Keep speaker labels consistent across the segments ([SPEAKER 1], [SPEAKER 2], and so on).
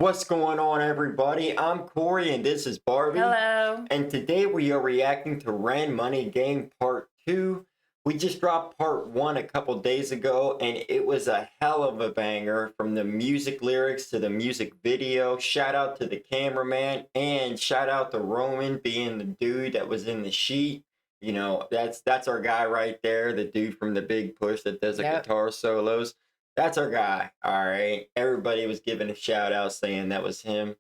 [SPEAKER 1] What's going on, everybody? I'm Corey, and this is Barbie.
[SPEAKER 2] Hello.
[SPEAKER 1] And today we are reacting to Ren Money Game Part 2. We just dropped Part 1 a couple days ago, and it was a hell of a banger from the music lyrics to the music video. Shout out to the cameraman, and shout out to Roman being the dude that was in the sheet. You know, that's our guy right there, the dude from the Big Push that does the guitar solos. That's our guy. All right. Everybody was giving a shout out saying that was him.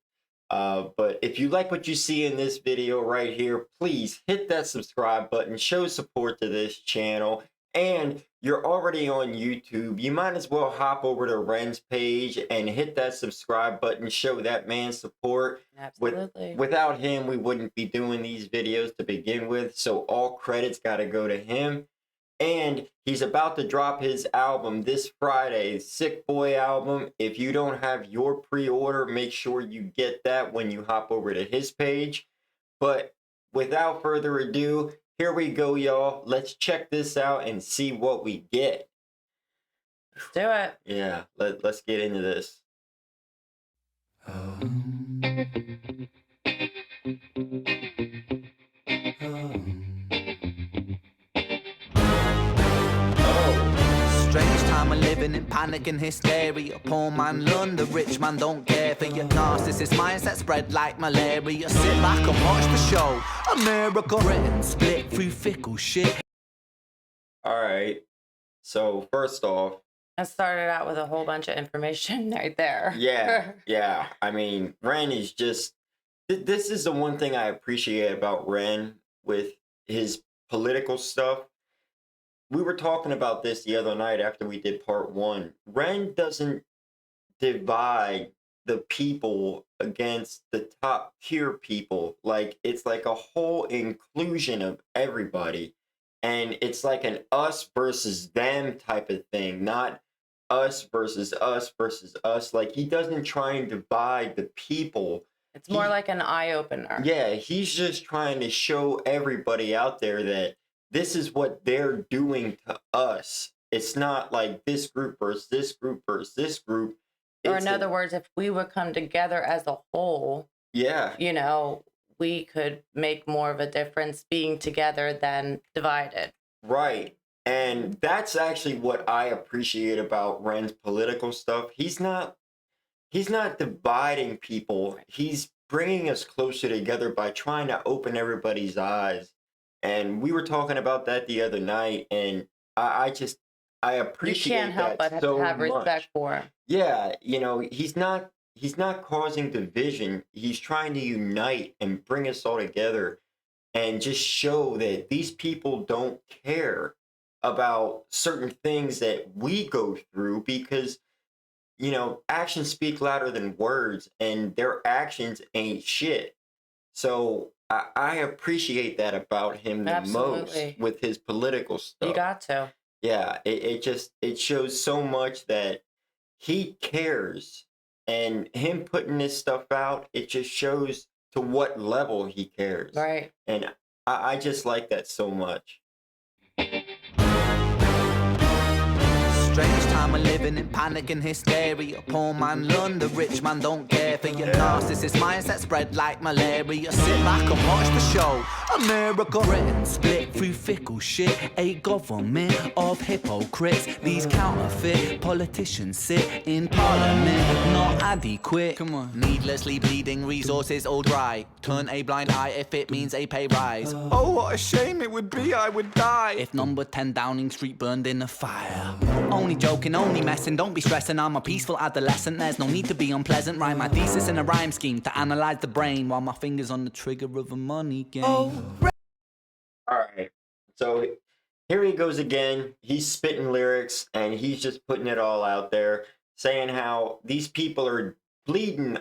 [SPEAKER 1] But if you like what you see in this video right here, please hit that subscribe button, show support to this channel. And you're already on YouTube, you might as well hop over to Ren's page and hit that subscribe button, show that man support.
[SPEAKER 2] Absolutely.
[SPEAKER 1] Without him, we wouldn't be doing these videos to begin with. So all credits got to go to him. And he's about to drop his album this Friday, Sick Boy album. If you don't have your pre-order, make sure you get that when you hop over to his page. But without further ado, here we go, y'all. Let's check this out and see what we get.
[SPEAKER 2] Let's do it.
[SPEAKER 1] Yeah, let's get into this.
[SPEAKER 3] Strange time of living in panic and hysteria. Poor man learn, the rich man don't care for your narcissist mindset spread like malaria. Sit back and watch the show. America written split through fickle shit.
[SPEAKER 1] Alright, so first off,
[SPEAKER 2] I started out with a whole bunch of information right there.
[SPEAKER 1] Yeah. I mean, Ren is just... This is the one thing I appreciate about Ren with his political stuff. We were talking about this the other night after we did part 1. Ren doesn't divide the people against the top tier people. Like, it's like a whole inclusion of everybody. And it's like an us versus them type of thing, not us versus us versus us. Like, he doesn't try and divide the people.
[SPEAKER 2] It's more like an eye-opener.
[SPEAKER 1] Yeah, he's just trying to show everybody out there that this is what they're doing to us. It's not like this group versus this group versus this group.
[SPEAKER 2] Or in other words, if we would come together as a whole,
[SPEAKER 1] yeah,
[SPEAKER 2] you know, we could make more of a difference being together than divided.
[SPEAKER 1] Right. And that's actually what I appreciate about Ren's political stuff. He's not dividing people. He's bringing us closer together by trying to open everybody's eyes. And we were talking about that the other night, and I appreciate that.
[SPEAKER 2] You can't help but have respect for him.
[SPEAKER 1] Yeah, you know, he's not causing division. He's trying to unite and bring us all together and just show that these people don't care about certain things that we go through because, you know, actions speak louder than words, and their actions ain't shit. So I appreciate that about him the most with his political stuff.
[SPEAKER 2] You got to.
[SPEAKER 1] Yeah, it shows so much that he cares, and him putting this stuff out, it just shows to what level he cares.
[SPEAKER 2] Right.
[SPEAKER 1] And I just like that so much.
[SPEAKER 3] Strange time of living in panic and hysteria. Poor man learn, the rich man don't care for your narcissist mindset spread like malaria. Sit back and watch the show. America written split through fickle shit. A government of hypocrites. These counterfeit politicians sit in parliament, not adequate. Come on. Needlessly bleeding resources all dry. Turn a blind eye if it means a pay rise. Oh, what a shame it would be, I would die if number 10 Downing Street burned in a fire. Only joking, only messing, don't be stressing. I'm a peaceful adolescent, there's no need to be unpleasant. Write my thesis in a rhyme scheme to analyze the brain while my fingers on the trigger of a money game.
[SPEAKER 1] Alright, so here he goes again. He's spitting lyrics and he's just putting it all out there, saying how these people are bleeding.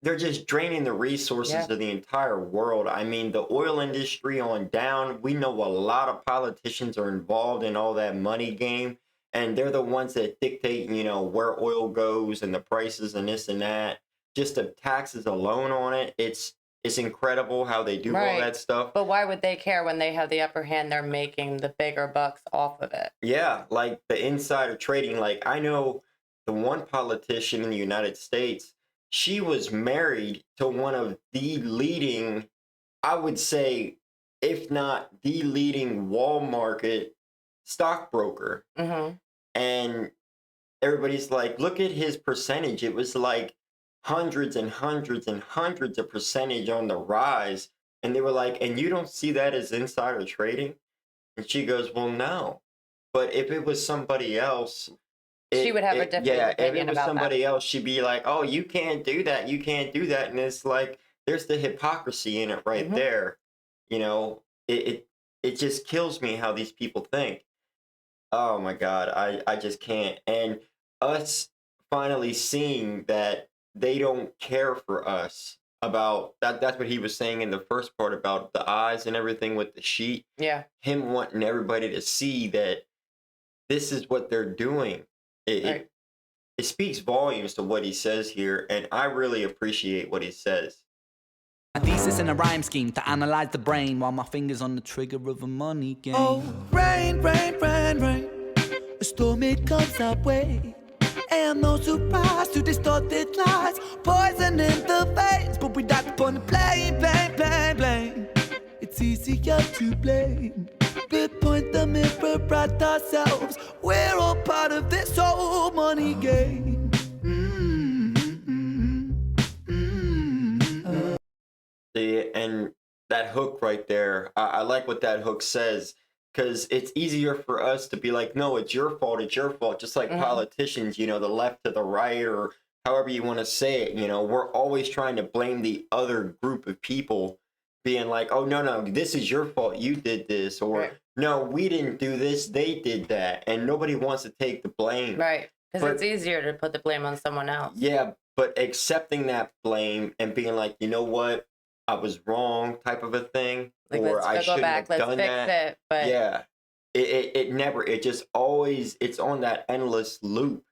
[SPEAKER 1] They're just draining the resources of the entire world. I mean, the oil industry on down, we know a lot of politicians are involved in all that money game. And they're the ones that dictate, you know, where oil goes and the prices and this and that. Just the taxes alone on it, it's incredible how they do all that stuff.
[SPEAKER 2] But why would they care when they have the upper hand? They're making the bigger bucks off of it.
[SPEAKER 1] Yeah, like the insider trading. Like, I know the one politician in the United States, she was married to one of the leading, I would say, if not the leading wall market stockbroker.
[SPEAKER 2] Mm-hmm.
[SPEAKER 1] And everybody's like, look at his percentage. It was like hundreds and hundreds and hundreds of percentage on the rise. And they were like, and you don't see that as insider trading? And she goes, well, no. But if it was somebody else,
[SPEAKER 2] She would have a different
[SPEAKER 1] if it
[SPEAKER 2] opinion
[SPEAKER 1] was
[SPEAKER 2] about
[SPEAKER 1] somebody else, she'd be like, oh, you can't do that. You can't do that. And it's like, there's the hypocrisy in it right
[SPEAKER 2] Mhm.
[SPEAKER 1] there. You know, it just kills me how these people think. Oh my God, I just can't. And us finally seeing that they don't care for us about that. That's what he was saying in the first part about the eyes and everything with the sheet.
[SPEAKER 2] Yeah.
[SPEAKER 1] Him wanting everybody to see that this is what they're doing. It,
[SPEAKER 2] Right.
[SPEAKER 1] it, it speaks volumes to what he says here, and I really appreciate what he says.
[SPEAKER 3] A thesis and a rhyme scheme to analyze the brain while my fingers on the trigger of a money game.
[SPEAKER 4] Oh, rain, rain, rain, rain. A storm, it comes our way. And no surprise to distorted lies. Poison in the veins, but we die upon the blame, blame, blame, blame. It's easier to blame. But point the mirror at ourselves. We're all part of this whole money game.
[SPEAKER 1] And that hook right there, I like what that hook says, because it's easier for us to be like, no, it's your fault, just like
[SPEAKER 2] Mhm.
[SPEAKER 1] politicians, you know, the left to the right, or however you want to say it. You know, we're always trying to blame the other group of people, being like, oh, no, this is your fault, you did this, or
[SPEAKER 2] Right.
[SPEAKER 1] no, we didn't do this, they did that, and nobody wants to take the blame.
[SPEAKER 2] Right. Because
[SPEAKER 1] But-
[SPEAKER 2] it's easier to put the blame on someone else.
[SPEAKER 1] Yeah, but accepting that blame and being like, you know what, I was wrong, type of a thing,
[SPEAKER 2] Like,
[SPEAKER 1] or
[SPEAKER 2] let's
[SPEAKER 1] I
[SPEAKER 2] go
[SPEAKER 1] shouldn't
[SPEAKER 2] back,
[SPEAKER 1] have
[SPEAKER 2] let's
[SPEAKER 1] done
[SPEAKER 2] fix
[SPEAKER 1] that.
[SPEAKER 2] it. But
[SPEAKER 1] Yeah, it never, it just always, it's on that endless loop,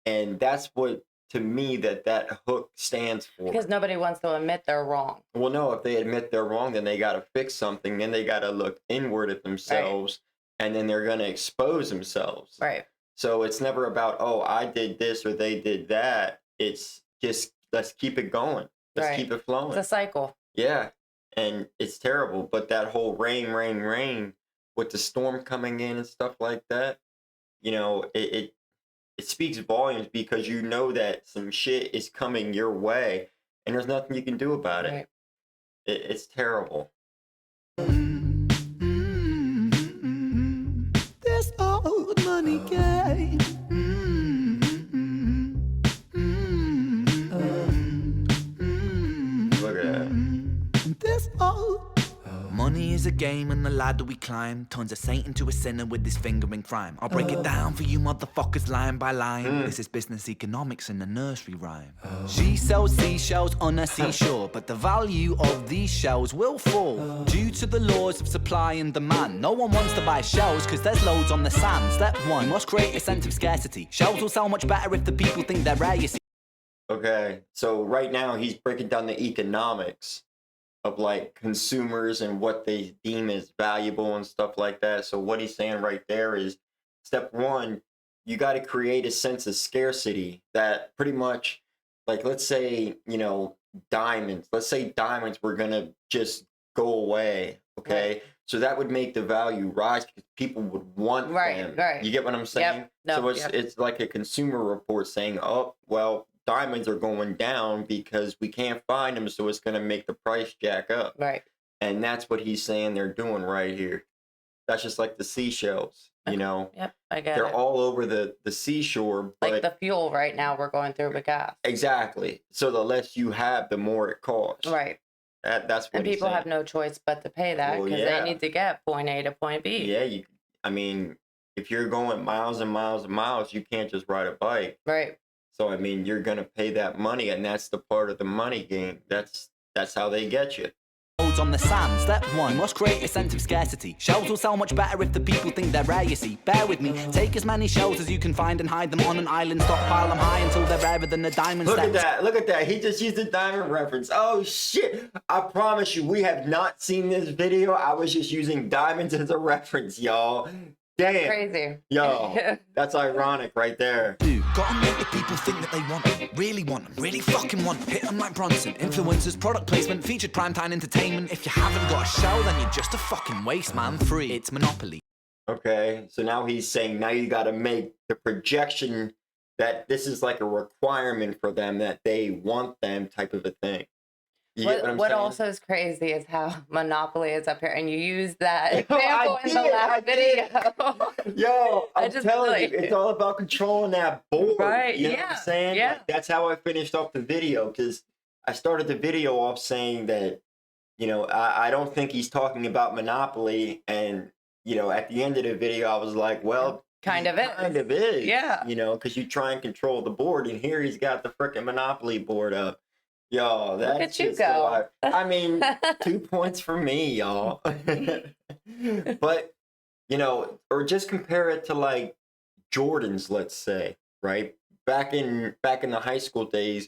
[SPEAKER 1] and that's what, to me, that hook stands for.
[SPEAKER 2] because nobody wants to admit they're wrong.
[SPEAKER 1] Well, no, if they admit they're wrong, then they got to fix something. Then they got to look inward at themselves, and then they're going to expose themselves.
[SPEAKER 2] Right.
[SPEAKER 1] So it's never about, oh, I did this or they did that. It's just, let's keep it going. Let's
[SPEAKER 2] Right.
[SPEAKER 1] keep it flowing.
[SPEAKER 2] It's a cycle.
[SPEAKER 1] Yeah. And it's terrible. But that whole rain, rain, rain with the storm coming in and stuff like that, you know, it speaks volumes, because you know that some shit is coming your way and there's nothing you can do about it.
[SPEAKER 2] Right.
[SPEAKER 1] It's terrible.
[SPEAKER 4] This old money game.
[SPEAKER 1] Look at that.
[SPEAKER 4] This old.
[SPEAKER 3] Money is a game and the ladder we climb turns a saint into a sinner with his finger in crime. I'll break it down for you motherfuckers line by line. This is business economics in a nursery rhyme. She sells seashells on a seashore, but the value of these shells will fall due to the laws of supply and demand. No one wants to buy shells because there's loads on the sand. Step one, you must create a sense of scarcity. Shells will sell much better if the people think they're rare, you see.
[SPEAKER 1] Okay, so right now he's breaking down the economics of like consumers and what they deem as valuable and stuff like that. So what he's saying right there is, step one, you got to create a sense of scarcity that pretty much, like, let's say, you know, diamonds. Let's say diamonds were gonna just go away. Okay, so that would make the value rise because people would want
[SPEAKER 2] Right,
[SPEAKER 1] them.
[SPEAKER 2] right.
[SPEAKER 1] You get what I'm saying?
[SPEAKER 2] No,
[SPEAKER 1] So
[SPEAKER 2] yep.
[SPEAKER 1] it's like a consumer report saying, oh, well, diamonds are going down because we can't find them, so it's going to make the price jack up.
[SPEAKER 2] Right.
[SPEAKER 1] And that's what he's saying they're doing right here. That's just like the seashells, you know.
[SPEAKER 2] Yep. I get
[SPEAKER 1] They're
[SPEAKER 2] it.
[SPEAKER 1] all over the seashore, but
[SPEAKER 2] Like the fuel right now we're going through with gas.
[SPEAKER 1] exactly. So the less you have, the more it costs.
[SPEAKER 2] Right.
[SPEAKER 1] That's what
[SPEAKER 2] And
[SPEAKER 1] he's
[SPEAKER 2] people have
[SPEAKER 1] saying.
[SPEAKER 2] no choice but to pay that
[SPEAKER 1] Well,
[SPEAKER 2] because
[SPEAKER 1] yeah.
[SPEAKER 2] they need to get point A to point B.
[SPEAKER 1] Yeah, I mean, if you're going miles and miles and miles, you can't just ride a bike.
[SPEAKER 2] Right.
[SPEAKER 1] So I mean, you're gonna pay that money, and that's the part of the money game. That's how they get you.
[SPEAKER 3] Loads on the sand. Step one, you must create a sense of scarcity. Shells will sell much better if the people think they're rare, you see. Bear with me, take as many shells as you can find and hide them on an island. Stockpile them high until they're rarer than a diamond.
[SPEAKER 1] Look
[SPEAKER 3] Step
[SPEAKER 1] at that! Look at that! He just used a diamond reference. Oh shit! I promise you, we have not seen this video. I was just using diamonds as a reference, y'all. Damn.
[SPEAKER 2] Crazy.
[SPEAKER 1] Yo, that's ironic right there.
[SPEAKER 3] two. Gotta make the people think that they want them, really want them, really fucking want them. Hit them like Bronson. Influencers, product placement, featured primetime entertainment. If you haven't got a show, then you're just a fucking waste, man. Free. It's monopoly.
[SPEAKER 1] Okay, so now he's saying now you got to make the projection that this is like a requirement for them, that they want them type of a thing. You get what I'm
[SPEAKER 2] What
[SPEAKER 1] saying?
[SPEAKER 2] also is crazy is how Monopoly is up here, and you use that
[SPEAKER 1] Yo,
[SPEAKER 2] example in the last video.
[SPEAKER 1] Yo, I'm
[SPEAKER 2] just
[SPEAKER 1] telling you,
[SPEAKER 2] like-
[SPEAKER 1] it's all about controlling that board.
[SPEAKER 2] Right,
[SPEAKER 1] You know what
[SPEAKER 2] yeah,
[SPEAKER 1] I'm saying?
[SPEAKER 2] yeah.
[SPEAKER 1] Like, that's how I finished off the video, because I started the video off saying that, I don't think he's talking about Monopoly. And, at the end of the video, I was like, well,
[SPEAKER 2] Kind of
[SPEAKER 1] he
[SPEAKER 2] is.
[SPEAKER 1] Kind of is.
[SPEAKER 2] Yeah.
[SPEAKER 1] Because you try and control the board, and here he's got the freaking Monopoly board up. Yo, that's
[SPEAKER 2] at you
[SPEAKER 1] just so
[SPEAKER 2] go.
[SPEAKER 1] I mean, 2 points for me, y'all. But, or just compare it to like Jordans, let's say, right? Back in the high school days,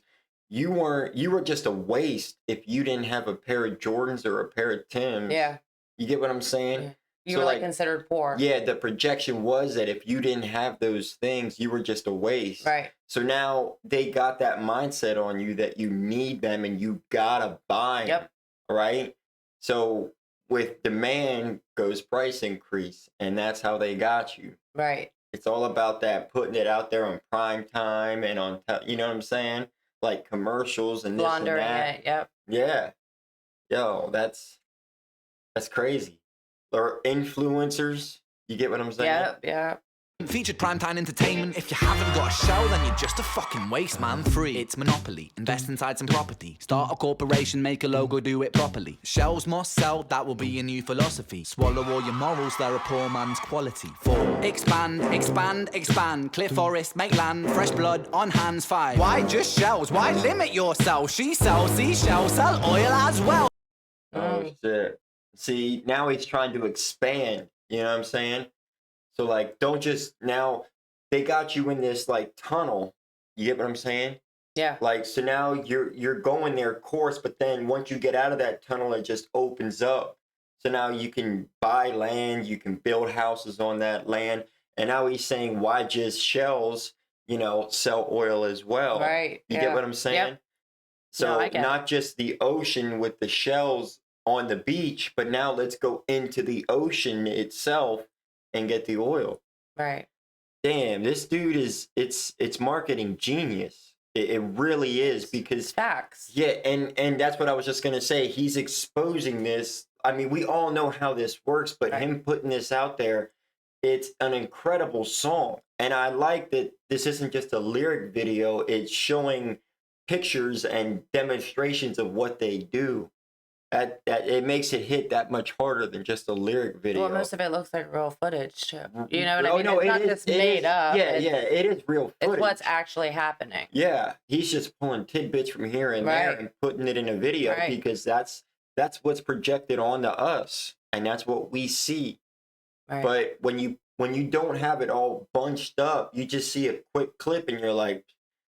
[SPEAKER 1] you were just a waste if you didn't have a pair of Jordans or a pair of Tims.
[SPEAKER 2] Yeah.
[SPEAKER 1] You get what I'm saying?
[SPEAKER 2] Yeah. You
[SPEAKER 1] So,
[SPEAKER 2] were
[SPEAKER 1] like,
[SPEAKER 2] considered poor.
[SPEAKER 1] Yeah, the projection was that if you didn't have those things, you were just a waste.
[SPEAKER 2] Right.
[SPEAKER 1] So now they got that mindset on you that you need them and you gotta buy them.
[SPEAKER 2] Yep.
[SPEAKER 1] Right? So with demand goes price increase, and that's how they got you.
[SPEAKER 2] Right.
[SPEAKER 1] It's all about that, putting it out there on prime time and on, you know what I'm saying? Like commercials and this
[SPEAKER 2] Laundering
[SPEAKER 1] and that.
[SPEAKER 2] it. Yep.
[SPEAKER 1] Yeah. Yo, that's crazy. Or influencers. You get what I'm saying?
[SPEAKER 2] Yep. Yep.
[SPEAKER 3] Featured primetime entertainment. If you haven't got a show, then you're just a fucking waste, man. Free. It's monopoly. Invest inside some property. Start a corporation, make a logo, do it properly. Shells must sell, that will be your new philosophy. Swallow all your morals, they're a poor man's quality. 4. Expand, expand, expand. Clear forest, make land, fresh blood on hands. 5. Why just shells? Why limit yourself? She sells seashell, sell oil as well.
[SPEAKER 1] Oh shit. See, now he's trying to expand. You know what I'm saying? So like, don't just, now they got you in this like tunnel. You get what I'm saying?
[SPEAKER 2] Yeah.
[SPEAKER 1] Like, so now you're going their course, but then once you get out of that tunnel, it just opens up. So now you can buy land, you can build houses on that land. And now he's saying, why just shells, sell oil as well?
[SPEAKER 2] Right.
[SPEAKER 1] You
[SPEAKER 2] yeah.
[SPEAKER 1] get what I'm saying?
[SPEAKER 2] Yep.
[SPEAKER 1] So
[SPEAKER 2] No, I get
[SPEAKER 1] not just the ocean with the shells on the beach, but now let's go into the ocean itself and get the oil.
[SPEAKER 2] Right.
[SPEAKER 1] Damn, this dude it's marketing genius. It really is, because
[SPEAKER 2] Facts.
[SPEAKER 1] yeah, and that's what I was just gonna say. He's exposing this. I mean, we all know how this works, but
[SPEAKER 2] Right.
[SPEAKER 1] him putting this out there, it's an incredible song. And I like that this isn't just a lyric video, it's showing pictures and demonstrations of what they do. That it makes it hit that much harder than just a lyric video.
[SPEAKER 2] Well, most of it looks like real footage too. You know what I
[SPEAKER 1] Oh,
[SPEAKER 2] mean?
[SPEAKER 1] no,
[SPEAKER 2] It's not just made up.
[SPEAKER 1] Yeah,
[SPEAKER 2] It's,
[SPEAKER 1] yeah, it is real footage.
[SPEAKER 2] It's what's actually happening.
[SPEAKER 1] Yeah, he's just pulling tidbits from here and there
[SPEAKER 2] Right.
[SPEAKER 1] and putting it in a video,
[SPEAKER 2] Right.
[SPEAKER 1] because that's what's projected onto us, and that's what we see.
[SPEAKER 2] Right.
[SPEAKER 1] But when you don't have it all bunched up, you just see a quick clip and you're like,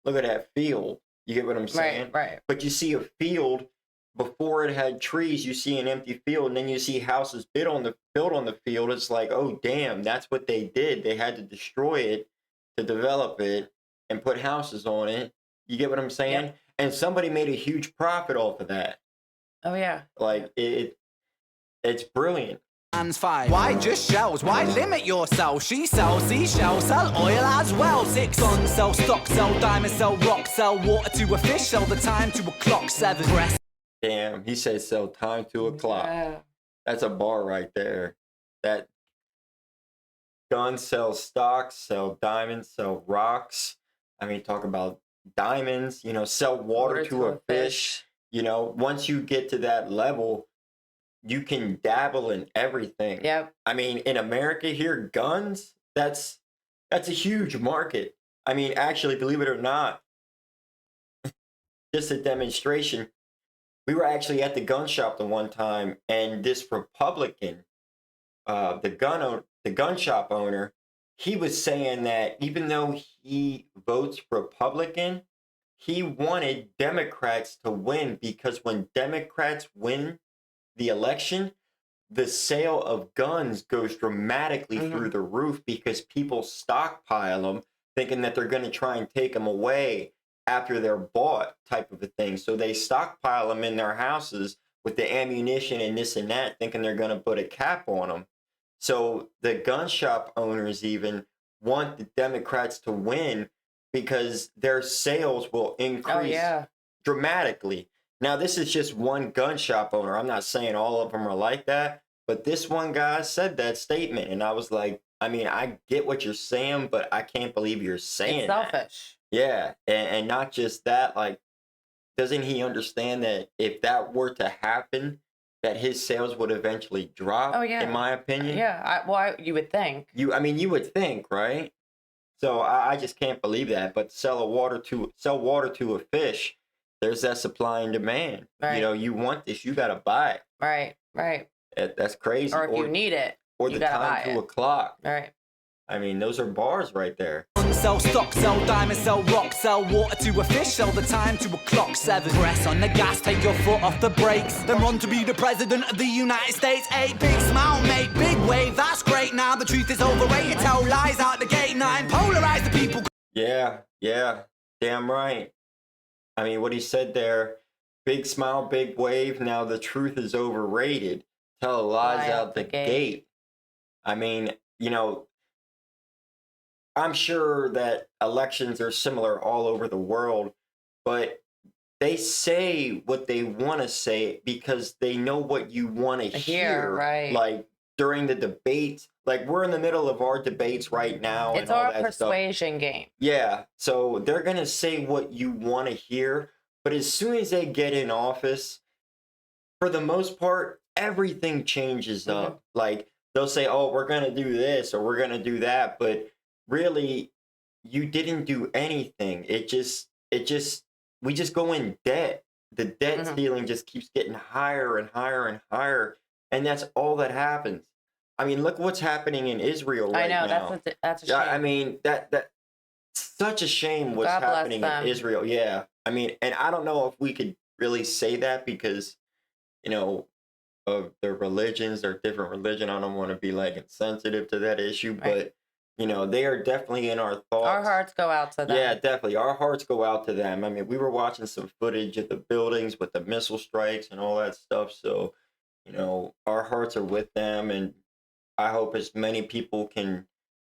[SPEAKER 1] look at that field. You get what I'm saying?
[SPEAKER 2] Right.
[SPEAKER 1] But you see a field before it had trees, you see an empty field, and then you see houses built on the field. It's like, oh damn, that's what they did. They had to destroy it to develop it and put houses on it. You get what I'm saying?
[SPEAKER 2] Yep.
[SPEAKER 1] And somebody made a huge profit off of that.
[SPEAKER 2] Oh yeah.
[SPEAKER 1] Like it's brilliant.
[SPEAKER 3] Hands 5. Why just shells? Why limit yourself? She sells seashell, sell oil as well. 6. Guns, sell stock, sell diamonds, sell rock, sell water to a fish, sell the time to a clock. 7. Press.
[SPEAKER 1] Damn, he said sell time to a clock.
[SPEAKER 2] Yeah.
[SPEAKER 1] That's a bar right there. That guns sell stocks, sell diamonds, sell rocks. I mean, talk about diamonds, sell water to a fish. Once you get to that level, you can dabble in everything.
[SPEAKER 2] Yep.
[SPEAKER 1] I mean, in America here, guns, that's a huge market. I mean, actually, believe it or not, just a demonstration. We were actually at the gun shop the one time, and this Republican, the gun shop owner, he was saying that even though he votes Republican, he wanted Democrats to win, because when Democrats win the election, the sale of guns goes dramatically through the roof, because people stockpile them thinking that they're going to try and take them away after they're bought, type of a thing. So they stockpile them in their houses with the ammunition and this and that, thinking they're going to put a cap on them. So the gun shop owners even want the Democrats to win because their sales will increase dramatically. Now, this is just one gun shop owner. I'm not saying all of them are like that, but this one guy said that statement, and I was like, I mean, I get what you're saying, but I can't believe you're saying
[SPEAKER 2] It's selfish.
[SPEAKER 1] that. Yeah, and not just that, like, doesn't he understand that if that were to happen, that his sales would eventually drop?
[SPEAKER 2] Oh, yeah.
[SPEAKER 1] In my opinion.
[SPEAKER 2] Yeah, you would think.
[SPEAKER 1] I mean, you would think, right? So I just can't believe that. But sell water to a fish. There's that supply and demand.
[SPEAKER 2] Right.
[SPEAKER 1] You know, you want this, you gotta buy it.
[SPEAKER 2] Right.
[SPEAKER 1] That's crazy.
[SPEAKER 2] Or if you need it,
[SPEAKER 1] or
[SPEAKER 2] you
[SPEAKER 1] the
[SPEAKER 2] gotta
[SPEAKER 1] time
[SPEAKER 2] buy
[SPEAKER 1] to
[SPEAKER 2] it.
[SPEAKER 1] a clock.
[SPEAKER 2] Right.
[SPEAKER 1] I mean, those are bars right there.
[SPEAKER 3] Sell stock, sell diamonds, sell rock, sell water to a fish, sell the time to a clock. 7. Press on the gas, take your foot off the brakes, then run to be the president of the United States. 8. Big smile, make big wave, that's great. Now the truth is overrated, tell lies out the gate. 9. Polarize the people.
[SPEAKER 1] Yeah, damn right. I mean, what he said there, big smile, big wave, now the truth is overrated. Tell lies out the gate. I mean, you know, I'm sure that elections are similar all over the world, but they say what they want to say because they know what you want to hear.
[SPEAKER 2] Right.
[SPEAKER 1] Like during the debates, like we're in the middle of our debates right now.
[SPEAKER 2] It's
[SPEAKER 1] and all
[SPEAKER 2] our
[SPEAKER 1] that
[SPEAKER 2] persuasion
[SPEAKER 1] stuff.
[SPEAKER 2] game.
[SPEAKER 1] Yeah. So they're going to say what you want to hear. But as soon as they get in office, for the most part, everything changes up. Like they'll say, oh, we're going to do this or we're going to do that. But really, you didn't do anything. We just go in debt. The debt ceiling just keeps getting higher and higher and higher. And that's all that happens. I mean, look what's happening in Israel right now.
[SPEAKER 2] I know, that's a shame.
[SPEAKER 1] I mean, that's such a shame what's happening in Israel. Yeah. I mean, and I don't know if we could really say that because, you know, of their religions, their different religion. I don't want to be like insensitive to that issue, but you know, they are definitely in our thoughts.
[SPEAKER 2] Our hearts go out to them.
[SPEAKER 1] Yeah, definitely. Our hearts go out to them. I mean, we were watching some footage of the buildings with the missile strikes and all that stuff. So, you know, our hearts are with them. And I hope as many people can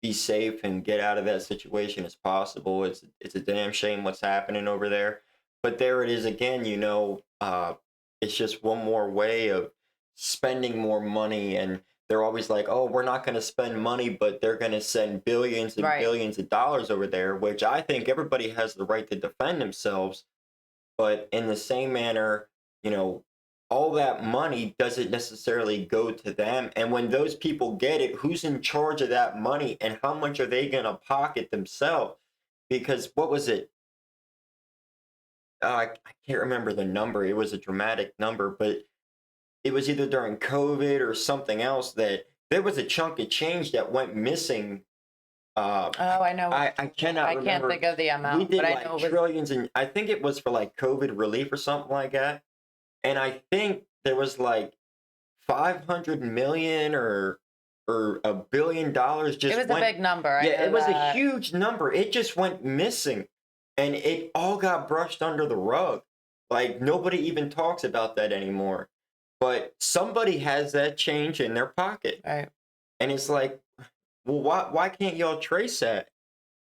[SPEAKER 1] be safe and get out of that situation as possible. It's a damn shame what's happening over there. But there it is again, you know, it's just one more way of spending more money. And they're always like, oh, we're not going to spend money, but they're going to send billions and billions of dollars over there, which I think everybody has the right to defend themselves. But in the same manner, you know, all that money doesn't necessarily go to them. And when those people get it, who's in charge of that money and how much are they going to pocket themselves? Because what was it? I can't remember the number. It was a dramatic number, but it was either during COVID or something else that there was a chunk of change that went missing.
[SPEAKER 2] I know.
[SPEAKER 1] I cannot remember.
[SPEAKER 2] I can't think of the amount.
[SPEAKER 1] We did
[SPEAKER 2] but
[SPEAKER 1] like
[SPEAKER 2] I know it was...
[SPEAKER 1] trillions, and I think it was for like COVID relief or something like that. And I think there was like 500 million or $1 billion just
[SPEAKER 2] It was a big number.
[SPEAKER 1] Yeah, it was a huge number. It just went missing. And it all got brushed under the rug. Like nobody even talks about that anymore. But somebody has that change in their pocket.
[SPEAKER 2] Right.
[SPEAKER 1] And it's like, well, why can't y'all trace that?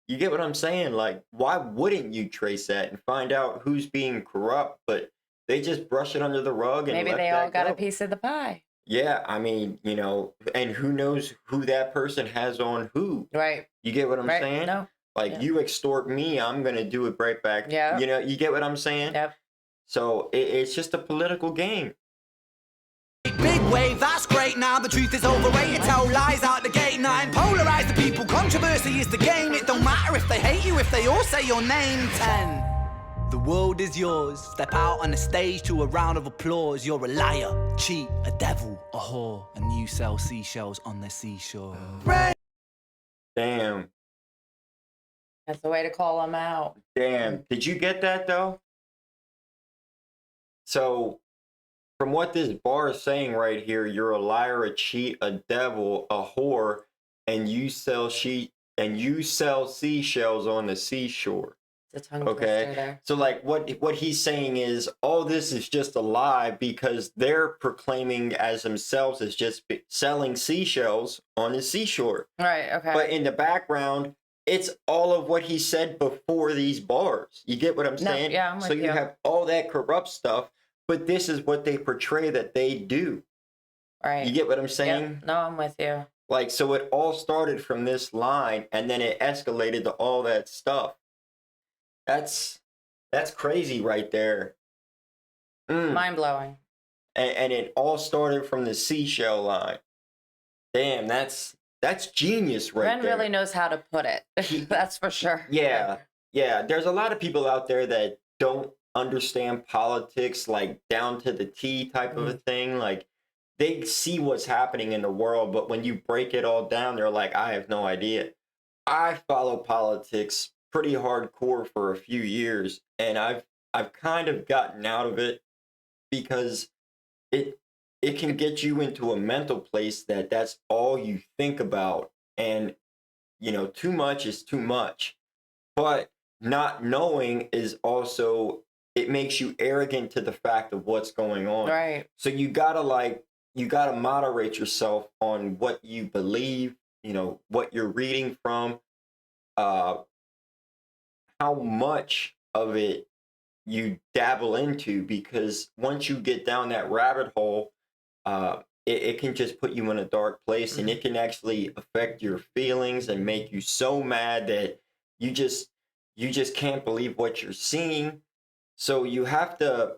[SPEAKER 1] You get what I'm saying? Like, why wouldn't you trace that and find out who's being corrupt? But they just brush it under the rug and
[SPEAKER 2] maybe
[SPEAKER 1] let
[SPEAKER 2] they
[SPEAKER 1] that
[SPEAKER 2] all got
[SPEAKER 1] go.
[SPEAKER 2] a piece of the pie.
[SPEAKER 1] Yeah, I mean, you know, and who knows who that person has on who.
[SPEAKER 2] Right.
[SPEAKER 1] You get what I'm
[SPEAKER 2] right.
[SPEAKER 1] saying?
[SPEAKER 2] No.
[SPEAKER 1] Like, you extort me, I'm going to do it right back.
[SPEAKER 2] Yeah.
[SPEAKER 1] You know, you get what I'm saying?
[SPEAKER 2] Yep.
[SPEAKER 1] So it's just a political game.
[SPEAKER 3] Big wave, that's great. Now the truth is overrated, tell lies out the gate. 9. Polarize the people, controversy is the game. It don't matter if they hate you, if they all say your name. 10. The world is yours. Step out on the stage to a round of applause. You're a liar, cheat, a devil, a whore, and you sell seashells on the seashore.
[SPEAKER 1] Damn.
[SPEAKER 2] That's the way to call them out.
[SPEAKER 1] Damn. Did you get that, though? So, from what this bar is saying right here, you're a liar, a cheat, a devil, a whore, and you sell and you sell seashells on the seashore.
[SPEAKER 2] It's a tongue twister
[SPEAKER 1] Okay.
[SPEAKER 2] there.
[SPEAKER 1] So like what he's saying is all this is just a lie because they're proclaiming as themselves as just selling seashells on the seashore.
[SPEAKER 2] Right. Okay.
[SPEAKER 1] But in the background, it's all of what he said before these bars. You get what I'm
[SPEAKER 2] No,
[SPEAKER 1] saying?
[SPEAKER 2] yeah, I'm
[SPEAKER 1] so
[SPEAKER 2] with
[SPEAKER 1] you
[SPEAKER 2] you.
[SPEAKER 1] have all that corrupt stuff, but this is what they portray that they do.
[SPEAKER 2] right.
[SPEAKER 1] You get what I'm saying?
[SPEAKER 2] Yep. No, I'm with you.
[SPEAKER 1] Like, so it all started from this line and then it escalated to all that stuff. That's crazy right there.
[SPEAKER 2] Mind blowing.
[SPEAKER 1] And it all started from the seashell line. Damn, that's genius right
[SPEAKER 2] Ren
[SPEAKER 1] there.
[SPEAKER 2] really knows how to put it. That's for sure.
[SPEAKER 1] Yeah. Yeah. There's a lot of people out there that don't understand politics like down to the T type of a thing. Like they see what's happening in the world, but when you break it all down, they're like, I have no idea. I follow politics pretty hardcore for a few years, and I've kind of gotten out of it because it can get you into a mental place that that's all you think about, and you know, too much is too much. But not knowing is also, it makes you arrogant to the fact of what's going on.
[SPEAKER 2] Right.
[SPEAKER 1] So you gotta moderate yourself on what you believe, you know, what you're reading from, how much of it you dabble into, because once you get down that rabbit hole, it can just put you in a dark place, and it can actually affect your feelings and make you so mad that you just can't believe what you're seeing. So you have to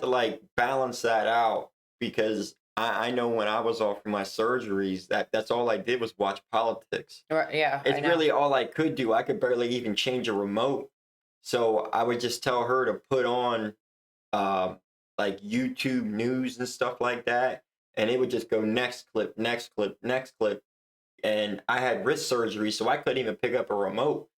[SPEAKER 1] like balance that out, because I know when I was off from my surgeries, that's all I did was watch politics.
[SPEAKER 2] Right. Yeah. I
[SPEAKER 1] It's
[SPEAKER 2] know.
[SPEAKER 1] really all I could do. I could barely even change a remote. So I would just tell her to put on like YouTube news and stuff like that. And it would just go next clip, next clip, next clip. And I had wrist surgery, so I couldn't even pick up a remote.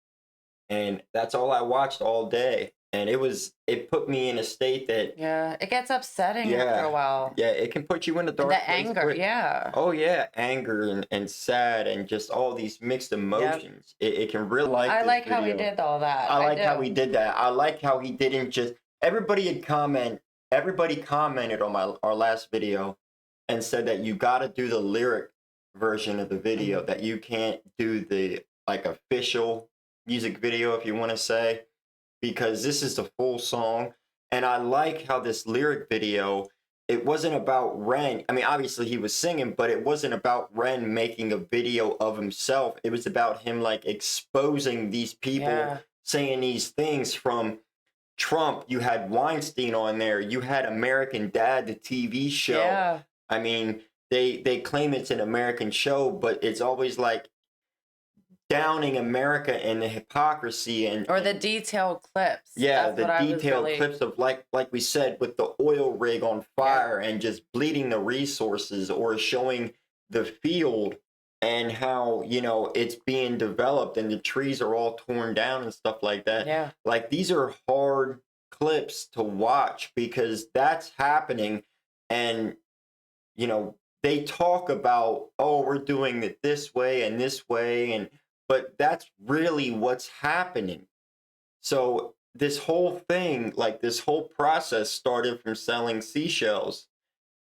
[SPEAKER 1] And that's all I watched all day. And it put me in a state that,
[SPEAKER 2] Yeah. It gets upsetting after a while.
[SPEAKER 1] yeah, it can put you in a dark
[SPEAKER 2] The
[SPEAKER 1] place
[SPEAKER 2] anger.
[SPEAKER 1] quick.
[SPEAKER 2] Yeah.
[SPEAKER 1] Oh yeah, anger and sad and just all these mixed emotions. It can really like.
[SPEAKER 2] I
[SPEAKER 1] this
[SPEAKER 2] like how he
[SPEAKER 1] video.
[SPEAKER 2] did all that.
[SPEAKER 1] I like how
[SPEAKER 2] do.
[SPEAKER 1] he did that. I like how he didn't just. Everybody commented on our last video and said that you got to do the lyric version of the video. That you can't do the like official music video, if you want to say, because this is the full song. And I like how this lyric video, it wasn't about Ren. I mean, obviously he was singing, but it wasn't about Ren making a video of himself. It was about him like exposing these people
[SPEAKER 2] Yeah.
[SPEAKER 1] saying these things. From Trump, you had Weinstein on there, you had American Dad, the TV show.
[SPEAKER 2] Yeah.
[SPEAKER 1] I mean, they claim it's an American show, but it's always like downing America and the hypocrisy
[SPEAKER 2] Or the detailed clips.
[SPEAKER 1] yeah,
[SPEAKER 2] That's
[SPEAKER 1] the
[SPEAKER 2] what I was
[SPEAKER 1] detailed
[SPEAKER 2] really-
[SPEAKER 1] clips of like we said, with the oil rig on fire and just bleeding the resources, or showing the field and how, you know, it's being developed and the trees are all torn down and stuff like that.
[SPEAKER 2] Yeah.
[SPEAKER 1] Like these are hard clips to watch because that's happening. And you know, they talk about, oh, we're doing it this way and this way, and but that's really what's happening. So this whole thing, like this whole process started from selling seashells,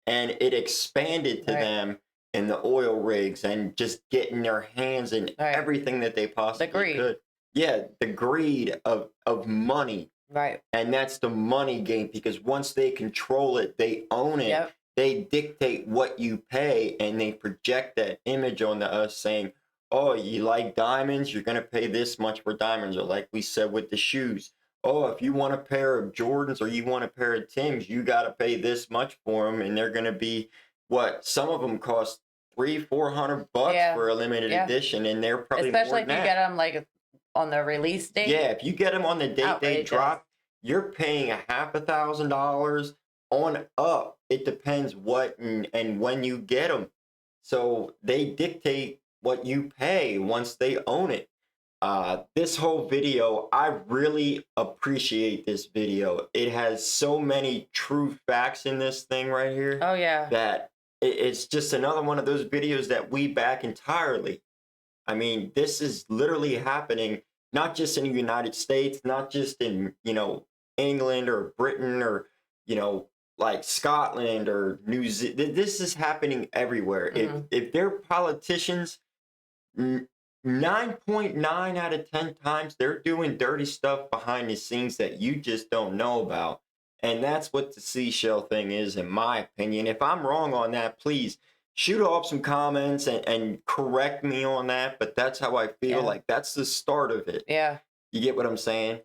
[SPEAKER 1] and it expanded to
[SPEAKER 2] Right.
[SPEAKER 1] them in the oil rigs and just getting their hands in
[SPEAKER 2] Right.
[SPEAKER 1] everything that they possibly
[SPEAKER 2] greed.
[SPEAKER 1] could. Yeah, the greed of money.
[SPEAKER 2] Right.
[SPEAKER 1] And that's the money game, because once they control it, they own it.
[SPEAKER 2] Yep.
[SPEAKER 1] They dictate what you pay, and they project that image onto us saying, oh, you like diamonds, you're going to pay this much for diamonds. Or like we said with the shoes, oh, if you want a pair of Jordans or you want a pair of Tims, you got to pay this much for them. And they're going to be what? Some of them cost $300-400
[SPEAKER 2] Yeah.
[SPEAKER 1] for a limited
[SPEAKER 2] Yeah.
[SPEAKER 1] edition, and they're probably
[SPEAKER 2] Especially
[SPEAKER 1] more
[SPEAKER 2] if
[SPEAKER 1] than
[SPEAKER 2] you
[SPEAKER 1] that.
[SPEAKER 2] get them like on the release date.
[SPEAKER 1] Yeah, if you get them on the date they
[SPEAKER 2] Outrageous.
[SPEAKER 1] drop, you're paying $500,000 on up. It depends what and when you get them. So they dictate what you pay once they own it. This whole video, I really appreciate this video. It has so many true facts in this thing right here
[SPEAKER 2] Oh yeah.
[SPEAKER 1] that it's just another one of those videos that we back entirely. I mean, this is literally happening, not just in the United States, not just in, England or Britain or, like Scotland or New Zealand. This is happening everywhere. If they're politicians, 9.9 out of 10 times they're doing dirty stuff behind the scenes that you just don't know about. And that's what the seashell thing is, in my opinion. If I'm wrong on that, please shoot off some comments and correct me on that. But that's how I feel. Like, that's the start of it.
[SPEAKER 2] Yeah.
[SPEAKER 1] You get what I'm saying?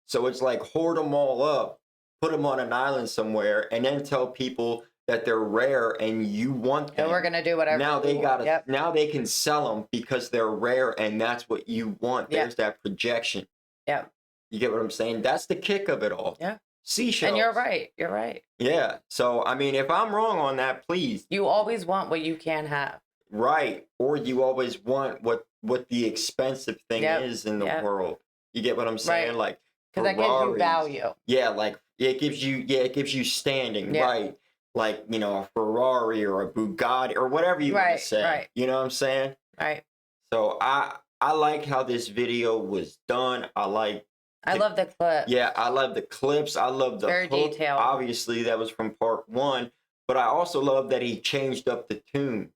[SPEAKER 1] So it's like, hoard them all up, put them on an island somewhere, and then tell people that they're rare and you want them.
[SPEAKER 2] And we're gonna do whatever.
[SPEAKER 1] Now they gotta. Now they can sell them because they're rare, and that's what you want. There's that projection.
[SPEAKER 2] Yeah.
[SPEAKER 1] You get what I'm saying? That's the kick of it all.
[SPEAKER 2] Yeah.
[SPEAKER 1] Seashells.
[SPEAKER 2] And you're right. You're right.
[SPEAKER 1] Yeah. So I mean, if I'm wrong on that, please.
[SPEAKER 2] You always want what you can have.
[SPEAKER 1] Right. Or you always want what the expensive thing is in the world. You get what I'm saying?
[SPEAKER 2] Right.
[SPEAKER 1] Like,
[SPEAKER 2] because that gives you value.
[SPEAKER 1] Yeah. Like it gives you standing.
[SPEAKER 2] Yeah.
[SPEAKER 1] Right. Like, a Ferrari or a Bugatti or whatever you want to say.
[SPEAKER 2] Right.
[SPEAKER 1] You know what I'm saying?
[SPEAKER 2] Right.
[SPEAKER 1] So I like how this video was done. I love the
[SPEAKER 2] clip.
[SPEAKER 1] Yeah, I love the clips. I love the
[SPEAKER 2] very
[SPEAKER 1] hook.
[SPEAKER 2] detailed.
[SPEAKER 1] Obviously, that was from part 1, but I also love that he changed up the tune.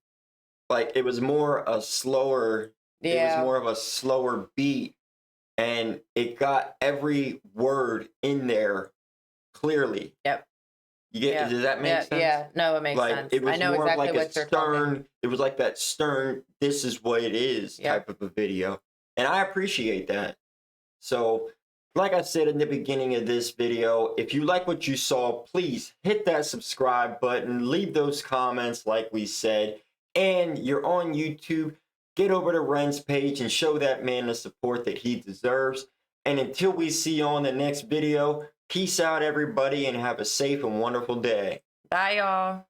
[SPEAKER 1] Like, it was more a slower. It was more of a slower beat, and it got every word in there clearly.
[SPEAKER 2] Yep.
[SPEAKER 1] You get? Does that make sense?
[SPEAKER 2] Yeah. No, it makes sense.
[SPEAKER 1] It was
[SPEAKER 2] I know
[SPEAKER 1] more
[SPEAKER 2] exactly
[SPEAKER 1] of like
[SPEAKER 2] what you're talking.
[SPEAKER 1] It was like that stern, this is what it is type of a video. And I appreciate that. So, like I said in the beginning of this video, if you like what you saw, please hit that subscribe button, leave those comments like we said, and you're on YouTube, get over to Ren's page and show that man the support that he deserves. And until we see you on the next video, peace out everybody and have a safe and wonderful day.
[SPEAKER 2] Bye, y'all.